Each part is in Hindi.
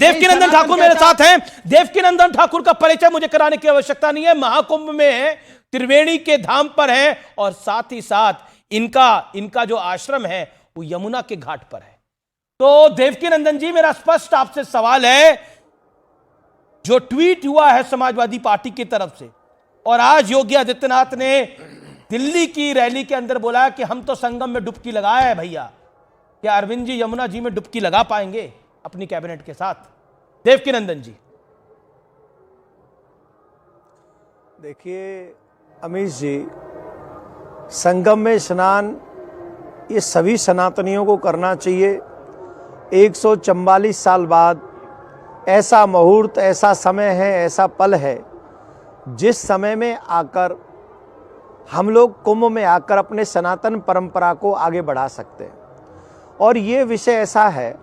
देवकीनंदन ठाकुर मेरे साथ हैं। देवकीनंदन ठाकुर का परिचय मुझे कराने की आवश्यकता नहीं है, महाकुंभ में है, त्रिवेणी के धाम पर है और साथ ही साथ इनका जो आश्रम है वो यमुना के घाट पर है। तो देवकीनंदन जी, मेरा स्पष्ट आपसे सवाल है, जो ट्वीट हुआ है समाजवादी पार्टी की तरफ से और आज योगी आदित्यनाथ ने दिल्ली की रैली के अंदर बोला कि हम तो संगम में डुबकी लगाए हैं भैया, क्या अरविंद जी यमुना जी में डुबकी लगा पाएंगे अपनी कैबिनेट के साथ? देवकीनंदन जी। देखिए अमीश जी, संगम में स्नान ये सभी सनातनियों को करना चाहिए। 144 साल बाद ऐसा मुहूर्त, ऐसा समय है, ऐसा पल है जिस समय में आकर हम लोग कुंभ में आकर अपने सनातन परंपरा को आगे बढ़ा सकते हैं। और ये विषय ऐसा है,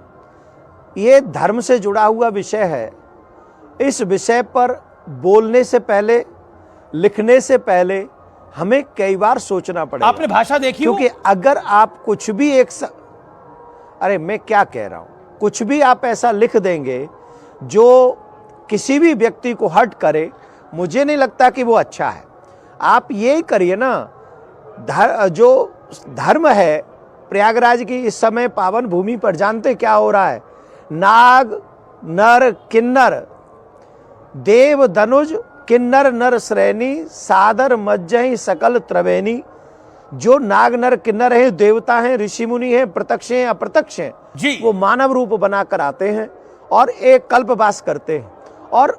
ये धर्म से जुड़ा हुआ विषय है। इस विषय पर बोलने से पहले, लिखने से पहले हमें कई बार सोचना पड़ेगा। आपने भाषा देखी? क्योंकि अगर आप कुछ भी अरे मैं क्या कह रहा हूं, कुछ भी आप ऐसा लिख देंगे जो किसी भी व्यक्ति को हर्ट करे, मुझे नहीं लगता कि वो अच्छा है। आप ये करिए ना, जो धर्म है प्रयागराज की इस समय पावन भूमि पर जानते क्या हो रहा है? नाग नर किन्नर देव धनुज किन्नर नर श्रेणी सादर मज्जहि सकल त्रिवेणी। जो नाग नर किन्नर हैं, देवता हैं, ऋषि मुनि हैं, प्रत्यक्ष हैं अप्रत्यक्ष हैं जी, वो मानव रूप बनाकर आते हैं और एक कल्पवास करते हैं। और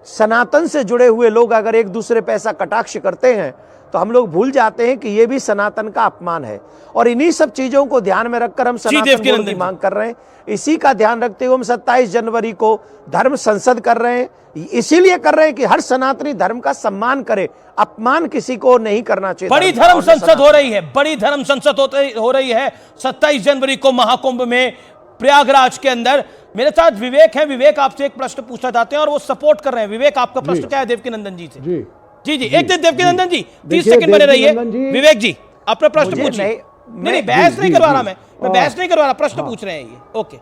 सनातन से जुड़े हुए लोग अगर एक दूसरे पे ऐसा कटाक्ष करते हैं तो हम लोग भूल जाते हैं कि ये भी सनातन का अपमान है। और इन्हीं सब चीजों को ध्यान में रखकर हम सनातन बोर्ड की मांग कर रहे हैं। इसी का ध्यान रखते हुए हम 27 जनवरी को धर्म संसद कर रहे हैं। इसीलिए कर रहे हैं कि हर सनातनी धर्म का सम्मान करे, अपमान किसी को नहीं करना चाहिए। बड़ी धर्म संसद हो रही है, बड़ी धर्म संसद हो रही है 27 जनवरी को महाकुंभ में प्रयागराज के अंदर। मेरे साथ विवेक है। विवेक, आपसे एक प्रश्न पूछना चाहते हैं और वो सपोर्ट कर रहे हैं। विवेक, आपका प्रश्न क्या है देवकीनंदन जी से? जी जी जी, एक दिन देवकीनंदन जी 30 सेकंड बने रहिए। विवेक जी, अपना प्रश्न पूछिए। नहीं, बहस नहीं करवा रहा, मैं बहस नहीं करवा रहा, प्रश्न पूछ रहे हैं ये। ओके,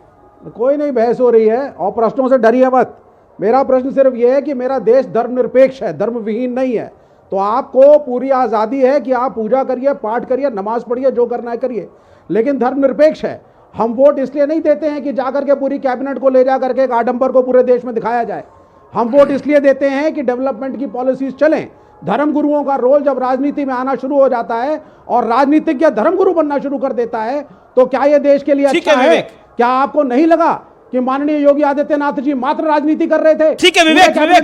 कोई नहीं बहस हो रही है और प्रश्नों से डरिए मत। मेरा प्रश्न सिर्फ यह है कि मेरा देश धर्मनिरपेक्ष है, धर्म विहीन नहीं है। तो आपको पूरी आज़ादी है कि आप पूजा करिए, पाठ करिए, नमाज पढ़िए, जो करना है करिए, लेकिन धर्मनिरपेक्ष है। हम वोट इसलिए नहीं देते हैं कि जाकर के पूरी कैबिनेट को ले जाकर के एक आडंबर को पूरे देश में दिखाया जाए। हम वोट इसलिए देते हैं कि डेवलपमेंट की पॉलिसीज चलें। धर्म गुरुओं का रोल जब राजनीति में आना शुरू हो जाता है और राजनीतिज्ञ धर्म गुरु बनना शुरू कर देता है तो क्या यह देश के लिए अच्छा है? क्या आपको नहीं लगा कि माननीय योगी आदित्यनाथ जी मात्र राजनीति कर रहे थे? ठीक है विवेक, आपने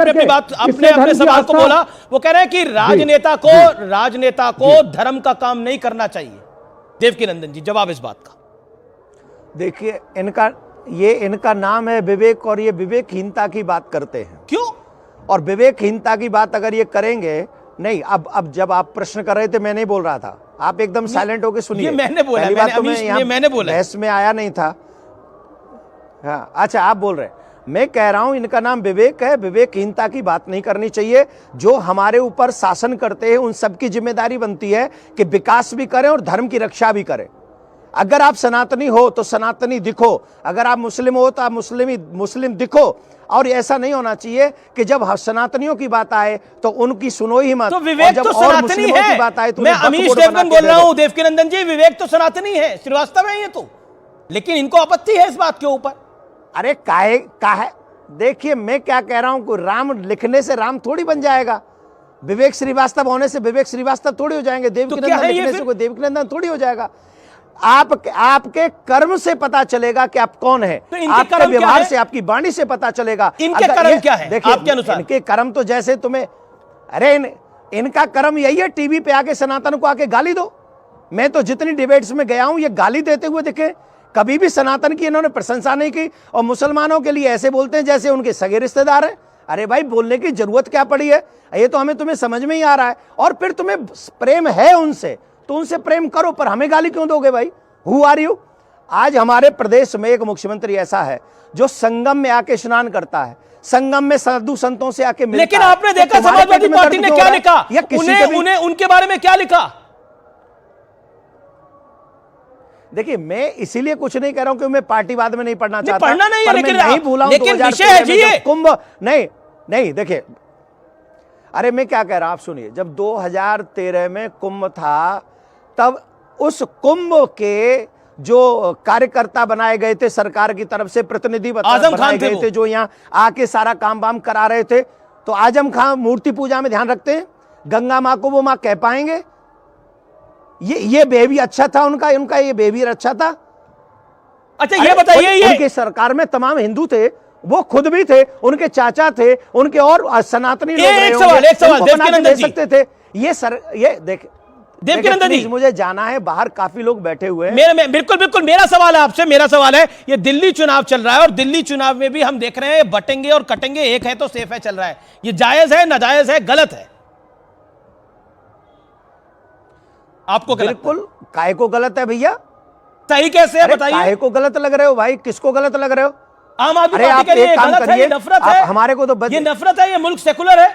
अपनी बात, अपने सवाल को बोला। वो कह रहे हैं कि राजनेता को धर्म का काम नहीं करना चाहिए। देवकीनंदन जी, जवाब इस बात का। देखिए, इनका नाम है विवेक और ये विवेकहीनता की बात करते हैं। क्यों? और विवेकहीनता की बात अगर ये करेंगे, नहीं, अब जब आप प्रश्न कर रहे थे मैं नहीं बोल रहा था, आप एकदम साइलेंट होकर सुनिए। मैंने बोला, मैंने बोला, बहस में आया नहीं था। हाँ, अच्छा, आप बोल रहे हैं। मैं कह रहा हूं इनका नाम विवेक है। विवेकहीनता की बात नहीं करनी चाहिए। जो हमारे ऊपर शासन करते हैं उन सबकी जिम्मेदारी बनती है कि विकास भी करें और धर्म की रक्षा भी करें। अगर आप सनातनी हो तो सनातनी दिखो, अगर आप मुस्लिम हो तो आप मुस्लिम दिखो। और ऐसा नहीं होना चाहिए कि जब सनातनियों की बात आए तो उनकी सुनो ही मत। तो विवेक तो सनातनी है। की बात आए तो मैं अमीश देवगन बोल रहा हूं। देवकीनंदन जी, विवेक तो सनातनी है, श्रीवास्तव है ये तो, लेकिन इनको आपत्ति है इस बात के ऊपर। अरे काहे देखिए, मैं क्या कह रहा हूं कि राम लिखने से राम थोड़ी बन जाएगा, विवेक श्रीवास्तव होने से विवेक श्रीवास्तव थोड़ी हो जाएंगे, देवकीनंदन लिखने से कोई देवकीनंदन थोड़ी हो जाएगा। आपके कर्म से पता चलेगा कि आप कौन है, तो आपके व्यवहार से, आपकी वाणी से पता चलेगा इनके कर्म क्या है। देखिए, आपके अनुसार इनके कर्म तो जैसे तुम्हें, अरे इनका कर्म यही है टीवी पे आके सनातन को आके गाली दो। मैं तो जितनी डिबेट्स में गया हूं ये गाली देते हुए दिखे, कभी भी सनातन की इन्होंने प्रशंसा नहीं की। और मुसलमानों के लिए ऐसे बोलते हैं जैसे उनके सगे रिश्तेदार हैं। अरे भाई, बोलने की जरूरत क्या पड़ी है? ये तो तुम्हें समझ में ही आ रहा है। और फिर तुम्हें प्रेम है उनसे तो उनसे प्रेम करो, पर हमें गाली क्यों दोगे भाई? Who are you? आज हमारे प्रदेश में एक मुख्यमंत्री ऐसा है जो संगम में आके स्नान करता है, संगम में साधु संतों से आके मिलता है। लेकिन आपने देखा समाजवादी पार्टी ने क्या लिखा? उन्हें उनके बारे में क्या लिखा? देखिए, मैं इसीलिए कुछ नहीं कह रहा हूं कि मैं पार्टीवाद में नहीं पढ़ना चाहता, पढ़ना नहीं है, पर लेकिन मैं नहीं भूला हूं लेकिन 2013 विषय है जी में जब ये। कुंभ नहीं देखिए, अरे मैं क्या कह रहा हूं, आप सुनिए। जब 2013 में कुंभ था, तब उस कुंभ के जो कार्यकर्ता बनाए गए थे सरकार की तरफ से, प्रतिनिधि बनाए गए थे, जो यहाँ आके सारा काम वाम करा रहे थे, तो आजम खां मूर्ति पूजा में ध्यान रखते हैं? गंगा मां को वो मां कह पाएंगे? ये बेबी अच्छा था उनका ये बिहेवियर अच्छा था? अच्छा ये बताइए, ये उनकी सरकार में तमाम हिंदू थे, वो खुद भी थे, उनके चाचा थे, उनके और सनातनी लोग रहे होंगे, एक सवाल देवकीनंदन दे जी सकते थे। ये देख देवकीनंदन जी, मुझे जाना है बाहर, काफी लोग बैठे हुए हैं। बिल्कुल मेरा सवाल है आपसे, मेरा सवाल है, ये दिल्ली चुनाव चल रहा है और दिल्ली चुनाव में भी हम देख रहे हैं बटेंगे और कटेंगे, एक है तो सेफ है चल रहा है। ये जायज है, नाजायज है, गलत है? आपको बिल्कुल, काहे को गलत है भैया? सही कैसे है बताइए? काहे को गलत लग रहे हो भाई? किसको गलत लग रहे हो? आम आदमी पार्टी के लिए गलत है, ये नफरत है, हमारे को तो ये नफरत है, ये मुल्क सेकुलर है।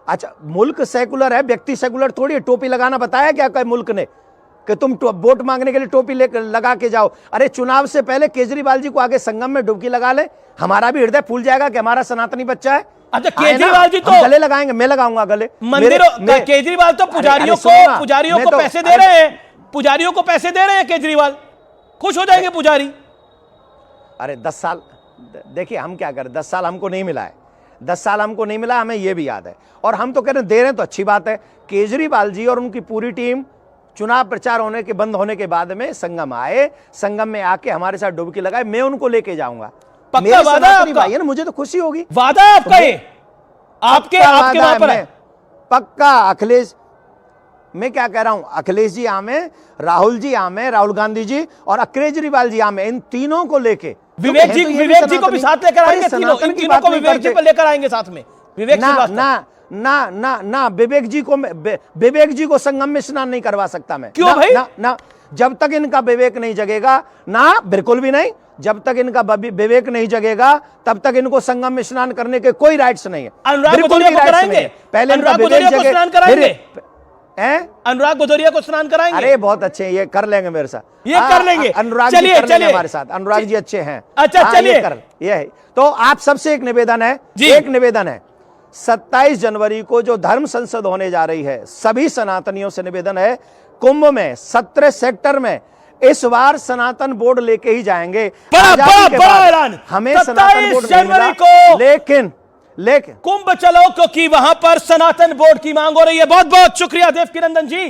अच्छा, मुल्क सेकुलर है, व्यक्ति सेकुलर थोड़ी है। टोपी लगाना बताया क्या कोई मुल्क ने कि तुम वोट मांगने के लिए टोपी लगा के जाओ? अरे चुनाव से पहले केजरीवाल जी को आगे संगम में डुबकी लगा ले, हमारा भी हृदय फूल जाएगा कि हमारा सनातनी बच्चा है। अच्छा, केजरीवाल जी तो गले लगाएंगे, मैं लगाऊंगा गले। मंदिरों केजरीवाल तो पुजारियों को पैसे दे रहे हैं, पुजारियों को पैसे दे रहे हैं केजरीवाल, खुश हो जाएंगे पुजारी। अरे 10 साल देखिए, हम क्या करें, 10 साल हमको नहीं मिला है, 10 साल हमको नहीं मिला, हमें यह भी याद है, और हम तो कह रहे हैं दे रहे हैं तो अच्छी बात है। केजरीवाल जी और उनकी पूरी टीम चुनाव प्रचार बंद होने के बाद में संगम आए, संगम में आके हमारे साथ डुबकी लगाए, मैं उनको लेके जाऊंगा। पक्का वादा है भाई है ना, मुझे तो खुशी होगी। वादा है आपका, ये आपके वहां पर है पक्का। अखिलेश, मैं क्या कह रहा हूं, अखिलेश जी आमे, राहुल जी आमे, राहुल गांधी जी और केजरीवाल जी आमे, इन तीनों को लेके विवेक जी को भी साथ लेकर आएंगे, तीनों को विवेक जी को लेकर आएंगे साथ में। विवेक ना विवेक जी को संगम में स्नान नहीं करवा सकता मैं। क्यों भाई? ना जब तक इनका विवेक नहीं जगेगा, ना बिल्कुल भी नहीं, जब तक इनका विवेक नहीं जगेगा तब तक इनको संगम में स्नान करने के कोई राइट्स नहीं है। अनुराग भदौरिया को कराएंगे, पहले अनुराग भदौरिया को स्नान कराएंगे, अनुराग भदौरिया को स्नान कराएंगे। अरे बहुत अच्छे हैं, ये कर लेंगे मेरे साथ, ये कर लेंगे। अनुराग जी कर लेंगे हमारे साथ, अनुराग जी अच्छे हैं। अच्छा चलिए, ये है तो आप सबसे एक निवेदन है, 27 जनवरी को जो धर्म संसद होने जा रही है, सभी सनातनियों से निवेदन है, कुंभ में 17 सेक्टर में इस बार सनातन बोर्ड लेके ही जाएंगे। बड़ा ऐलान, हमें सनातन बोर्ड जनवरी को लेकिन कुंभ चलो, क्योंकि वहां पर सनातन बोर्ड की मांग हो रही है। बहुत बहुत शुक्रिया देवकीनंदन जी।